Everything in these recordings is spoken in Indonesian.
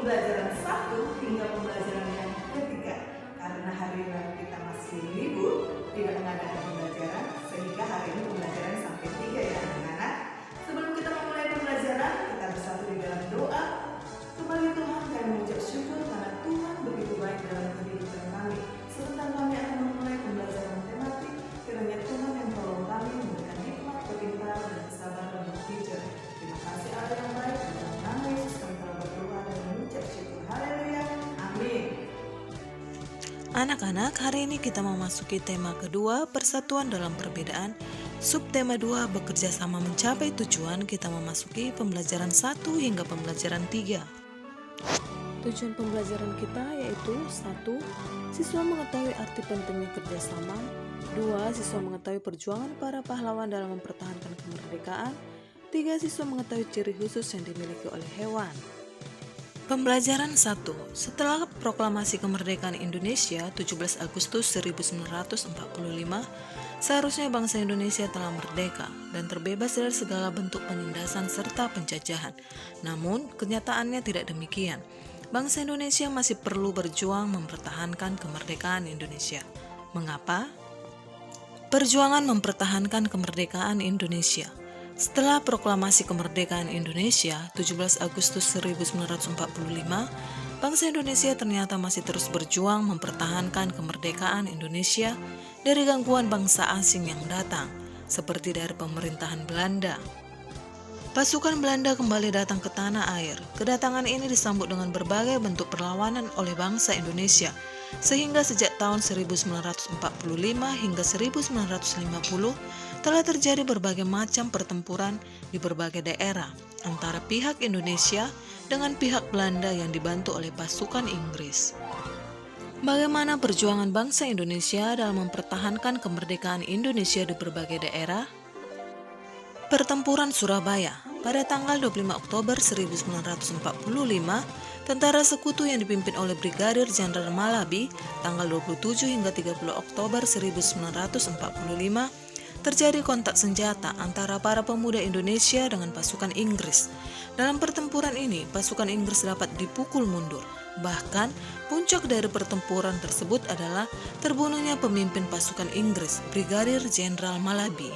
pembelajaran 1 hingga pembelajaran yang ketiga. Karena hari Rabu kita masih libur, tidak mengadakan pembelajaran, sehingga hari ini pembelajaran sampai 3 ya anak-anak. Sebelum kita memulai pembelajaran, kita bersatu di dalam doa. Kembali Tuhan, kami mengucap syukur karena Tuhan begitu baik dalam kehidupan kami. Sebentar kami akan memulai pembelajaran matematik. Kiranya Tuhan yang tolong kami memberikan hikmat, kepintaran, dan kesabaran untuk bijak. Terima kasih Allah yang baik. Dalam nama Yesus kami telah berdoa dan mengucap syukur. Haleluya. Amin. Anak-anak, hari ini kita memasuki tema kedua, persatuan dalam perbedaan. Subtema 2, bekerja sama mencapai tujuan. Kita memasuki pembelajaran 1 hingga pembelajaran 3. Tujuan pembelajaran kita yaitu 1. Siswa mengetahui arti pentingnya kerjasama. 2. Siswa mengetahui perjuangan para pahlawan dalam mempertahankan kemerdekaan. 3. Siswa mengetahui ciri khusus yang dimiliki oleh hewan. Pembelajaran 1. Setelah proklamasi kemerdekaan Indonesia 17 Agustus 1945, seharusnya bangsa Indonesia telah merdeka dan terbebas dari segala bentuk penindasan serta penjajahan. Namun, kenyataannya tidak demikian. Bangsa Indonesia masih perlu berjuang mempertahankan kemerdekaan Indonesia. Mengapa? Perjuangan mempertahankan kemerdekaan Indonesia. Setelah proklamasi kemerdekaan Indonesia 17 Agustus 1945, bangsa Indonesia ternyata masih terus berjuang mempertahankan kemerdekaan Indonesia dari gangguan bangsa asing yang datang, seperti dari pemerintahan Belanda. Pasukan Belanda kembali datang ke tanah air. Kedatangan ini disambut dengan berbagai bentuk perlawanan oleh bangsa Indonesia, sehingga sejak tahun 1945 hingga 1950 telah terjadi berbagai macam pertempuran di berbagai daerah antara pihak Indonesia dengan pihak Belanda yang dibantu oleh pasukan Inggris. Bagaimana perjuangan bangsa Indonesia dalam mempertahankan kemerdekaan Indonesia di berbagai daerah? Pertempuran Surabaya. Pada tanggal 25 Oktober 1945, tentara sekutu yang dipimpin oleh Brigadir Jenderal Malabi, tanggal 27 hingga 30 Oktober 1945, terjadi kontak senjata antara para pemuda Indonesia dengan pasukan Inggris. Dalam pertempuran ini, pasukan Inggris dapat dipukul mundur. Bahkan, puncak dari pertempuran tersebut adalah terbunuhnya pemimpin pasukan Inggris, Brigadir Jenderal Malabi.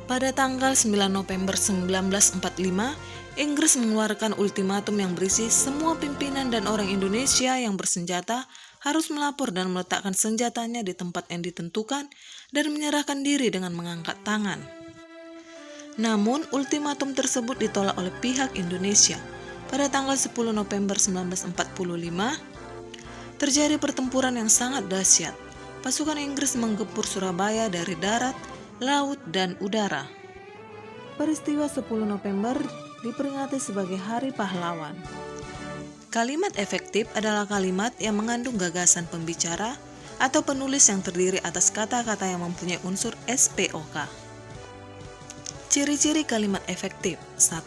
Pada tanggal 9 November 1945, Inggris mengeluarkan ultimatum yang berisi semua pimpinan dan orang Indonesia yang bersenjata harus melapor dan meletakkan senjatanya di tempat yang ditentukan dan menyerahkan diri dengan mengangkat tangan. Namun, ultimatum tersebut ditolak oleh pihak Indonesia. Pada tanggal 10 November 1945, terjadi pertempuran yang sangat dahsyat. Pasukan Inggris menggempur Surabaya dari darat, laut, dan udara. Peristiwa 10 November diperingati sebagai Hari Pahlawan. Kalimat efektif adalah kalimat yang mengandung gagasan pembicara atau penulis yang terdiri atas kata-kata yang mempunyai unsur SPOK. Ciri-ciri kalimat efektif. 1.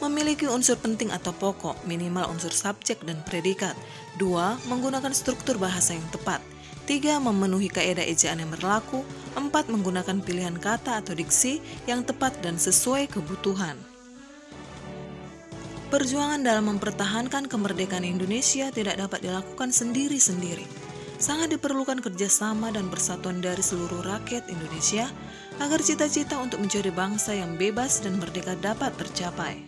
Memiliki unsur penting atau pokok, minimal unsur subjek dan predikat. 2. Menggunakan struktur bahasa yang tepat. 3. Memenuhi kaidah ejaan yang berlaku. 4. Menggunakan pilihan kata atau diksi yang tepat dan sesuai kebutuhan. Perjuangan dalam mempertahankan kemerdekaan Indonesia tidak dapat dilakukan sendiri-sendiri. Sangat diperlukan kerjasama dan persatuan dari seluruh rakyat Indonesia agar cita-cita untuk menjadi bangsa yang bebas dan merdeka dapat tercapai.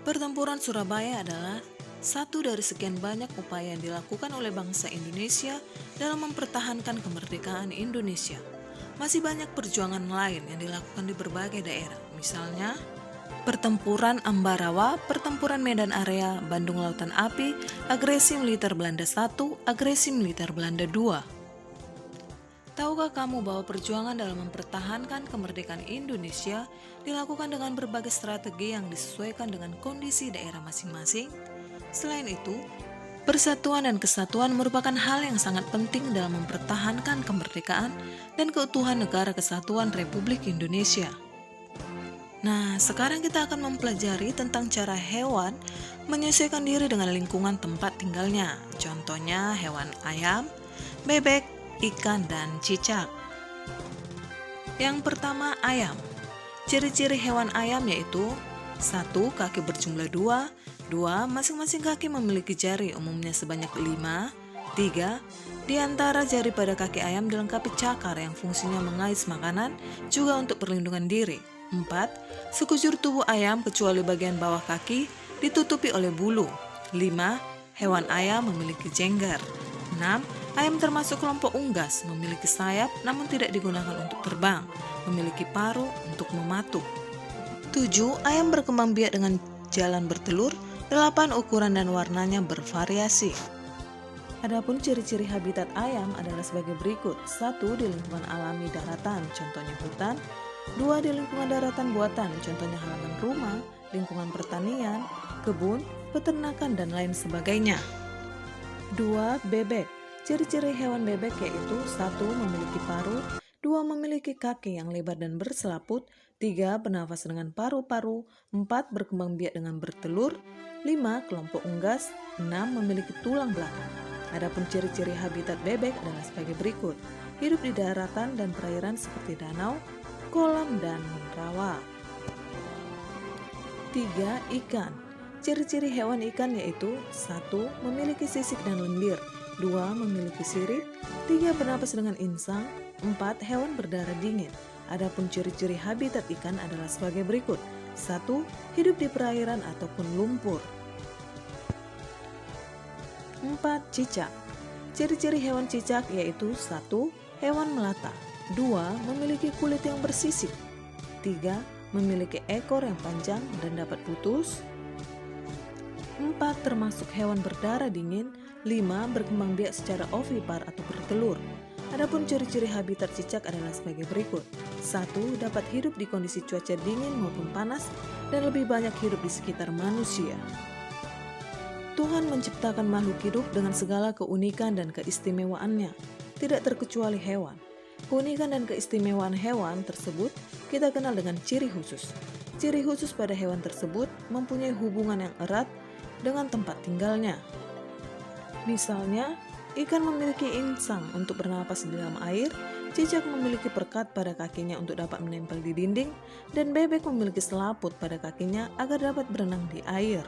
Pertempuran Surabaya adalah satu dari sekian banyak upaya yang dilakukan oleh bangsa Indonesia dalam mempertahankan kemerdekaan Indonesia. Masih banyak perjuangan lain yang dilakukan di berbagai daerah, misalnya Pertempuran Ambarawa, Pertempuran Medan Area, Bandung Lautan Api, Agresi Militer Belanda I, Agresi Militer Belanda II. Tahukah kamu bahwa perjuangan dalam mempertahankan kemerdekaan Indonesia dilakukan dengan berbagai strategi yang disesuaikan dengan kondisi daerah masing-masing? Selain itu, persatuan dan kesatuan merupakan hal yang sangat penting dalam mempertahankan kemerdekaan dan keutuhan Negara Kesatuan Republik Indonesia. Nah, sekarang kita akan mempelajari tentang cara hewan menyesuaikan diri dengan lingkungan tempat tinggalnya. Contohnya hewan ayam, bebek, ikan, dan cicak. Yang pertama, ayam. Ciri-ciri hewan ayam yaitu 1. Kaki berjumlah 2. 2. Masing-masing kaki memiliki jari umumnya sebanyak 5. 3. Di antara jari pada kaki ayam dilengkapi cakar yang fungsinya mengais makanan juga untuk perlindungan diri. 4. Sekujur tubuh ayam kecuali bagian bawah kaki ditutupi oleh bulu. 5. Hewan ayam memiliki jenggar. 6. Ayam termasuk kelompok unggas, memiliki sayap namun tidak digunakan untuk terbang, memiliki paruh untuk mematuk. 7. Ayam berkembang biak dengan jalan bertelur. 8. Ukuran dan warnanya bervariasi. Adapun ciri-ciri habitat ayam adalah sebagai berikut. 1. Di lingkungan alami daratan, contohnya hutan. 2. Di lingkungan daratan buatan, contohnya halaman rumah, lingkungan pertanian, kebun, peternakan, dan lain sebagainya. 2. Bebek. Ciri-ciri hewan bebek yaitu 1. Memiliki paruh. 2. Memiliki kaki yang lebar dan berselaput. 3. Bernafas dengan paru-paru. 4. Berkembang biak dengan bertelur. 5. Kelompok unggas. 6. Memiliki tulang belakang. Adapun ciri-ciri habitat bebek adalah sebagai berikut. Hidup di daratan dan perairan seperti danau, kolam, dan rawa. 3. Ikan. Ciri-ciri hewan ikan yaitu 1. Memiliki sisik dan lendir. 2. Memiliki sirip. 3. Bernapas dengan insang. 4. Hewan berdarah dingin. Adapun ciri-ciri habitat ikan adalah sebagai berikut. 1. Hidup di perairan ataupun lumpur. 4. Cicak. Ciri-ciri hewan cicak yaitu 1. Hewan melata. 2. Memiliki kulit yang bersisik. 3. Memiliki ekor yang panjang dan dapat putus. 4. Termasuk hewan berdarah dingin. 5. Berkembang biak secara ovipar atau bertelur. Adapun ciri-ciri habitat cicak adalah sebagai berikut. 1. Dapat hidup di kondisi cuaca dingin maupun panas dan lebih banyak hidup di sekitar manusia. Tuhan menciptakan makhluk hidup dengan segala keunikan dan keistimewaannya, tidak terkecuali hewan. Keunikan dan keistimewaan hewan tersebut kita kenal dengan ciri khusus. Ciri khusus pada hewan tersebut mempunyai hubungan yang erat dengan tempat tinggalnya. Misalnya, ikan memiliki insang untuk bernapas di dalam air, cicak memiliki perekat pada kakinya untuk dapat menempel di dinding, dan bebek memiliki selaput pada kakinya agar dapat berenang di air.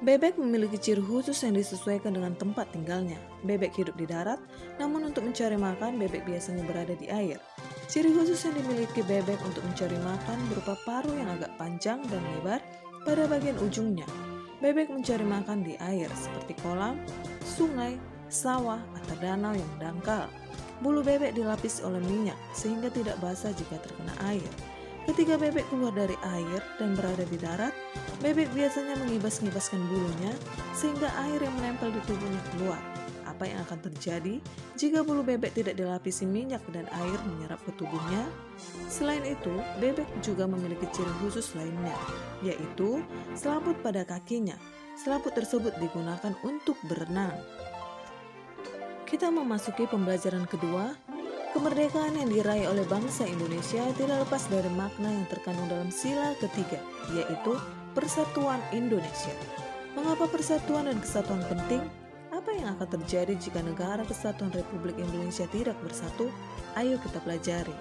Bebek memiliki ciri khusus yang disesuaikan dengan tempat tinggalnya. Bebek hidup di darat, namun untuk mencari makan, bebek biasanya berada di air. Ciri khusus yang dimiliki bebek untuk mencari makan berupa paruh yang agak panjang dan lebar pada bagian ujungnya. Bebek mencari makan di air seperti kolam, sungai, sawah, atau danau yang dangkal. Bulu bebek dilapisi oleh minyak sehingga tidak basah jika terkena air. Ketika bebek keluar dari air dan berada di darat, bebek biasanya mengibas-ngibaskan bulunya sehingga air yang menempel di tubuhnya keluar. Apa yang akan terjadi jika bulu bebek tidak dilapisi minyak dan air menyerap ke tubuhnya? Selain itu, bebek juga memiliki ciri khusus lainnya, yaitu selaput pada kakinya. Selaput tersebut digunakan untuk berenang. Kita memasuki pembelajaran kedua. Kemerdekaan yang diraih oleh bangsa Indonesia tidak lepas dari makna yang terkandung dalam sila ketiga, yaitu Persatuan Indonesia. Mengapa persatuan dan kesatuan penting? Apa yang akan terjadi jika negara kesatuan Republik Indonesia tidak bersatu? Ayo kita pelajari.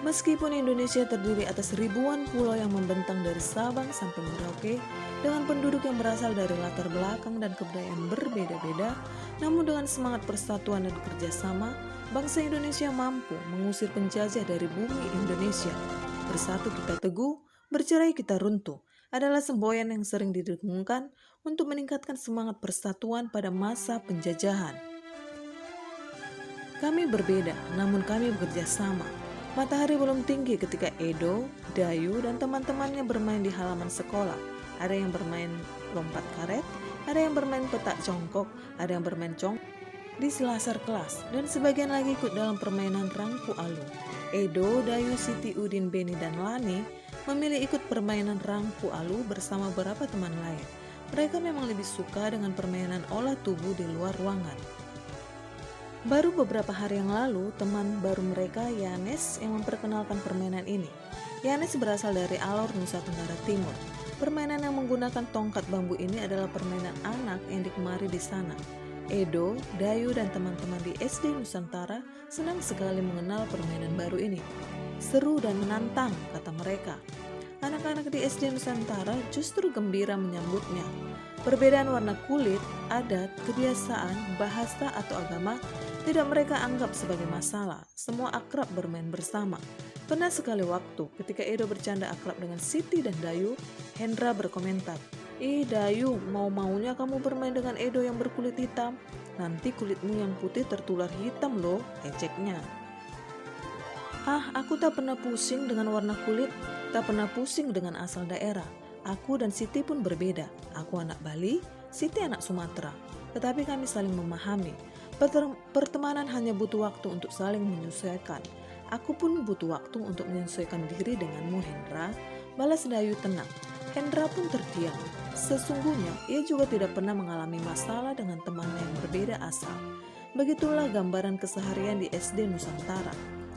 Meskipun Indonesia terdiri atas ribuan pulau yang membentang dari Sabang sampai Merauke, dengan penduduk yang berasal dari latar belakang dan kebudayaan berbeda-beda, namun dengan semangat persatuan dan kerjasama, bangsa Indonesia mampu mengusir penjajah dari bumi Indonesia. Bersatu kita teguh, bercerai kita runtuh, adalah semboyan yang sering didengungkan untuk meningkatkan semangat persatuan pada masa penjajahan. Kami berbeda, namun kami bekerja sama. Matahari belum tinggi ketika Edo, Dayu, dan teman-temannya bermain di halaman sekolah. Ada yang bermain lompat karet, ada yang bermain petak jongkok, ada yang bermain cong di selasar kelas, dan sebagian lagi ikut dalam permainan rangku alu. Edo, Dayu, Siti, Udin, Beni, dan Lani memilih ikut permainan rangku alu bersama beberapa teman lain. Mereka memang lebih suka dengan permainan olah tubuh di luar ruangan. Baru beberapa hari yang lalu, teman baru mereka, Yanes, yang memperkenalkan permainan ini. Yanes berasal dari Alor, Nusa Tenggara Timur. Permainan yang menggunakan tongkat bambu ini adalah permainan anak yang digemari di sana. Edo, Dayu, dan teman-teman di SD Nusantara senang sekali mengenal permainan baru ini. Seru dan menantang, kata mereka. Anak-anak di SD Nusantara justru gembira menyambutnya. Perbedaan warna kulit, adat, kebiasaan, bahasa, atau agama tidak mereka anggap sebagai masalah. Semua akrab bermain bersama. Pernah sekali waktu ketika Edo bercanda akrab dengan Siti dan Dayu, Hendra berkomentar, "Ih Dayu, mau-maunya kamu bermain dengan Edo yang berkulit hitam. Nanti kulitmu yang putih tertular hitam loh," ejeknya. "Ah, aku tak pernah pusing dengan warna kulit, tak pernah pusing dengan asal daerah. Aku dan Siti pun berbeda. Aku anak Bali, Siti anak Sumatera. Tetapi kami saling memahami. Pertemanan hanya butuh waktu untuk saling menyesuaikan. Aku pun butuh waktu untuk menyesuaikan diri denganmu, Hendra," balas Dayu tenang. Hendra pun terdiam. Sesungguhnya ia juga tidak pernah mengalami masalah dengan temannya yang berbeda asal. Begitulah gambaran keseharian di SD Nusantara.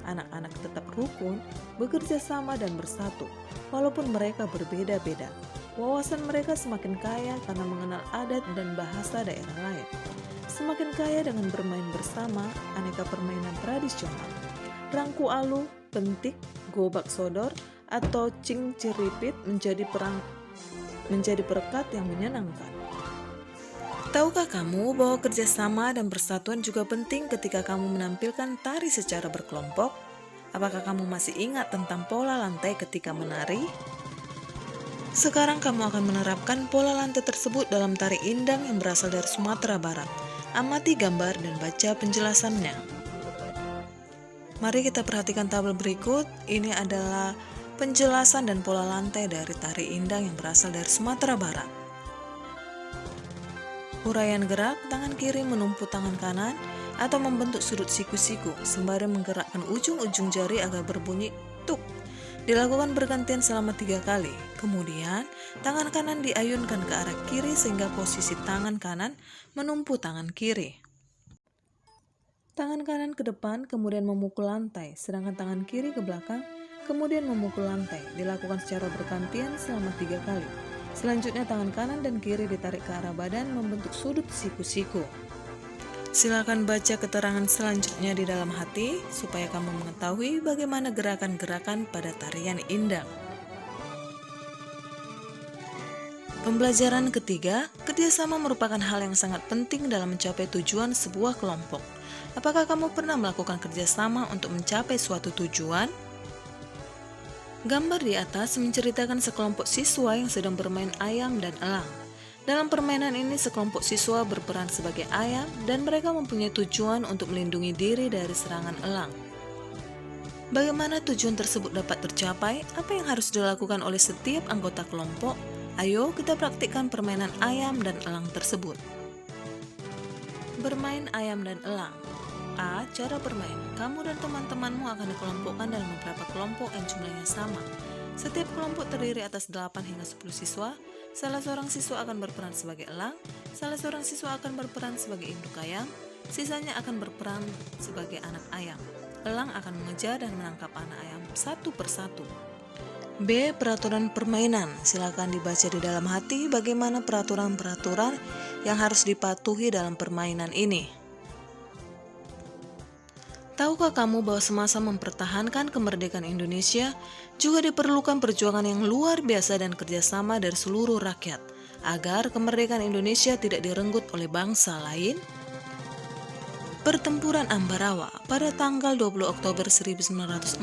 Anak-anak tetap rukun, bekerja sama dan bersatu, walaupun mereka berbeda-beda. Wawasan mereka semakin kaya karena mengenal adat dan bahasa daerah lain. Semakin kaya dengan bermain bersama aneka permainan tradisional. Rangku alu, pentik, gobak sodor, atau cing ceripit menjadi perekat yang menyenangkan. Tahukah kamu bahwa kerjasama dan persatuan juga penting ketika kamu menampilkan tari secara berkelompok? Apakah kamu masih ingat tentang pola lantai ketika menari? Sekarang kamu akan menerapkan pola lantai tersebut dalam tari indang yang berasal dari Sumatera Barat. Amati gambar dan baca penjelasannya. Mari kita perhatikan tabel berikut. Ini adalah penjelasan dan pola lantai dari tari indang yang berasal dari Sumatera Barat. Uraian gerak, tangan kiri menumpu tangan kanan atau membentuk sudut siku-siku sembari menggerakkan ujung-ujung jari agar berbunyi tuk. Dilakukan bergantian selama 3 kali. Kemudian, tangan kanan diayunkan ke arah kiri sehingga posisi tangan kanan menumpu tangan kiri. Tangan kanan ke depan, kemudian memukul lantai, sedangkan tangan kiri ke belakang, kemudian memukul lantai. Dilakukan secara bergantian selama 3 kali. Selanjutnya tangan kanan dan kiri ditarik ke arah badan membentuk sudut siku-siku. Silakan baca keterangan selanjutnya di dalam hati supaya kamu mengetahui bagaimana gerakan-gerakan pada tarian indang. Pembelajaran ketiga, kerjasama merupakan hal yang sangat penting dalam mencapai tujuan sebuah kelompok. Apakah kamu pernah melakukan kerjasama untuk mencapai suatu tujuan? Gambar di atas menceritakan sekelompok siswa yang sedang bermain ayam dan elang. Dalam permainan ini, sekelompok siswa berperan sebagai ayam dan mereka mempunyai tujuan untuk melindungi diri dari serangan elang. Bagaimana tujuan tersebut dapat tercapai? Apa yang harus dilakukan oleh setiap anggota kelompok? Ayo kita praktikkan permainan ayam dan elang tersebut. Bermain ayam dan elang. A. Cara bermain. Kamu dan teman-temanmu akan dikelompokkan dalam beberapa kelompok yang jumlahnya sama. Setiap kelompok terdiri atas 8 hingga 10 siswa. Salah seorang siswa akan berperan sebagai elang, salah seorang siswa akan berperan sebagai induk ayam, sisanya akan berperan sebagai anak ayam. Elang akan mengejar dan menangkap anak ayam satu persatu. B. Peraturan permainan. Silakan dibaca di dalam hati bagaimana peraturan-peraturan yang harus dipatuhi dalam permainan ini. Tahukah kamu bahwa semasa mempertahankan kemerdekaan Indonesia juga diperlukan perjuangan yang luar biasa dan kerjasama dari seluruh rakyat agar kemerdekaan Indonesia tidak direnggut oleh bangsa lain? Pertempuran Ambarawa pada tanggal 20 Oktober 1945,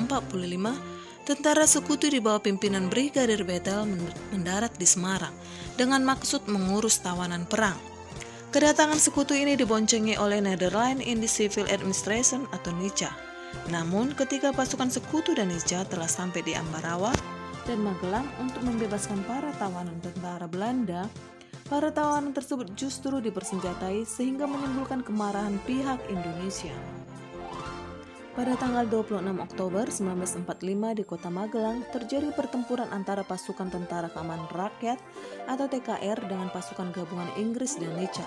tentara sekutu di bawah pimpinan Brigadir Bethel mendarat di Semarang dengan maksud mengurus tawanan perang. Kedatangan sekutu ini diboncengi oleh Netherlands Indian Civil Administration atau NICA. Namun, ketika pasukan sekutu dan NICA telah sampai di Ambarawa dan Magelang untuk membebaskan para tawanan tentara Belanda, para tawanan tersebut justru dipersenjatai sehingga menimbulkan kemarahan pihak Indonesia. Pada tanggal 26 Oktober 1945 di kota Magelang terjadi pertempuran antara pasukan Tentara Keamanan Rakyat atau TKR dengan pasukan gabungan Inggris dan NICA.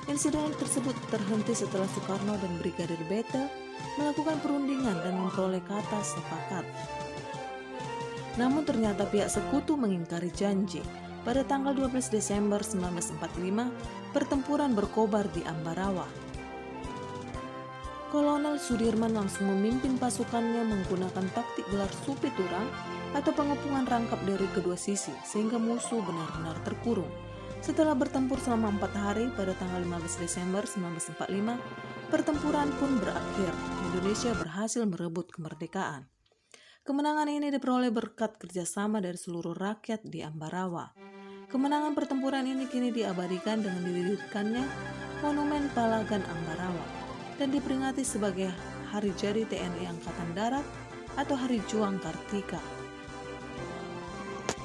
Insiden tersebut terhenti setelah Soekarno dan Brigadir Bethel melakukan perundingan dan memperoleh kata sepakat. Namun ternyata pihak sekutu mengingkari janji. Pada tanggal 12 Desember 1945, pertempuran berkobar di Ambarawa. Kolonel Sudirman langsung memimpin pasukannya menggunakan taktik gelar supi turang atau pengepungan rangkap dari kedua sisi sehingga musuh benar-benar terkurung. Setelah bertempur selama 4 hari pada tanggal 15 Desember 1945, pertempuran pun berakhir. Indonesia berhasil merebut kemerdekaan. Kemenangan ini diperoleh berkat kerjasama dari seluruh rakyat di Ambarawa. Kemenangan pertempuran ini kini diabadikan dengan didirikannya Monumen Palagan Ambarawa dan diperingati sebagai Hari Jadi TNI Angkatan Darat atau Hari Juang Kartika.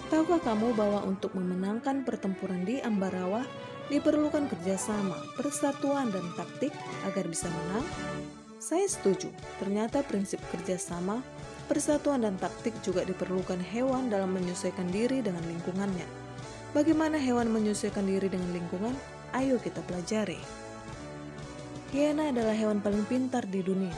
Tahukah kamu bahwa untuk memenangkan pertempuran di Ambarawa diperlukan kerjasama, persatuan, dan taktik agar bisa menang? Saya setuju, ternyata prinsip kerjasama, persatuan, dan taktik juga diperlukan hewan dalam menyesuaikan diri dengan lingkungannya. Bagaimana hewan menyesuaikan diri dengan lingkungan? Ayo kita pelajari. Hiena adalah hewan paling pintar di dunia.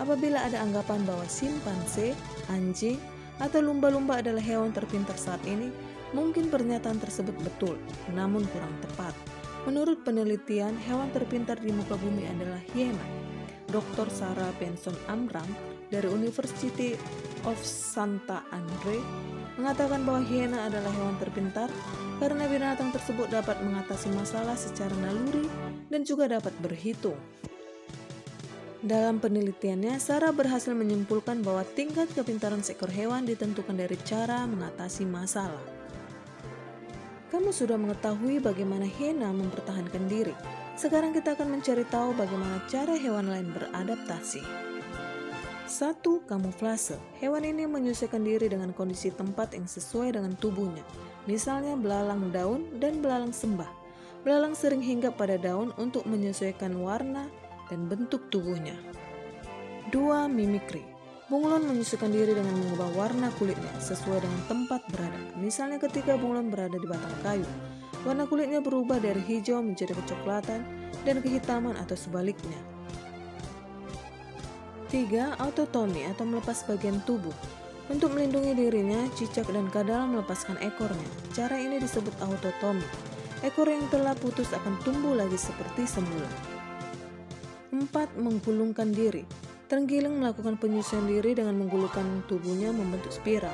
Apabila ada anggapan bahwa simpanse, anjing, atau lumba-lumba adalah hewan terpintar saat ini, mungkin pernyataan tersebut betul, namun kurang tepat. Menurut penelitian, hewan terpintar di muka bumi adalah hiena. Dr. Sarah Benson Amram dari University of Santa Andre mengatakan bahwa hiena adalah hewan terpintar karena binatang tersebut dapat mengatasi masalah secara naluri dan juga dapat berhitung. Dalam penelitiannya, Sarah berhasil menyimpulkan bahwa tingkat kepintaran seekor hewan ditentukan dari cara mengatasi masalah. Kamu sudah mengetahui bagaimana hiena mempertahankan diri. Sekarang kita akan mencari tahu bagaimana cara hewan lain beradaptasi. 1. Kamuflase. Hewan ini menyesuaikan diri dengan kondisi tempat yang sesuai dengan tubuhnya. Misalnya belalang daun dan belalang sembah. Belalang sering hinggap pada daun untuk menyesuaikan warna dan bentuk tubuhnya. 2. Mimikri. Bunglon menyesuaikan diri dengan mengubah warna kulitnya sesuai dengan tempat berada. Misalnya ketika bunglon berada di batang kayu, warna kulitnya berubah dari hijau menjadi kecoklatan dan kehitaman atau sebaliknya. 3. Autotomi atau melepas bagian tubuh. Untuk melindungi dirinya, cicak dan kadal melepaskan ekornya. Cara ini disebut autotomi. Ekor yang telah putus akan tumbuh lagi seperti semula. 4. Menggulungkan diri. Terenggiling melakukan penyesuaian diri dengan menggulungkan tubuhnya membentuk spiral.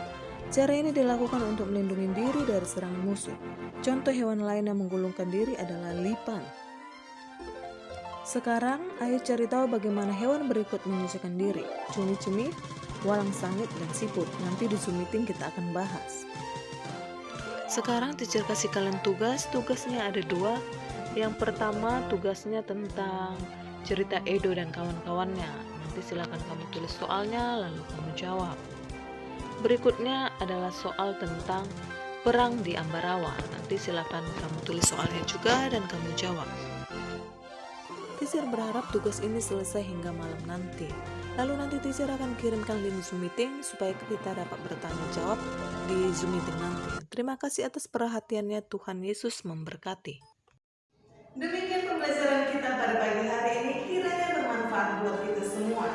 Cara ini dilakukan untuk melindungi diri dari serangan musuh. Contoh hewan lain yang menggulungkan diri adalah lipan. Sekarang, ayo cari tahu bagaimana hewan berikut menyesuaikan diri. Cumi-cumi, walang sangit, dan siput. Nanti di Zoom meeting kita akan bahas. Sekarang teacher kasih kalian tugas. Tugasnya ada 2. Yang pertama tugasnya tentang cerita Edo dan kawan-kawannya. Nanti silakan kamu tulis soalnya lalu kamu jawab. Berikutnya adalah soal tentang perang di Ambarawa. Nanti silakan kamu tulis soalnya juga dan kamu jawab. Teacher berharap tugas ini selesai hingga malam nanti. Lalu nanti teacher akan kirimkan link Zoom meeting supaya kita dapat bertanya jawab di Zoom meeting nanti. Terima kasih atas perhatiannya. Tuhan Yesus memberkati. Demikian pembelajaran kita pada pagi hari ini, kiranya bermanfaat buat kita semua.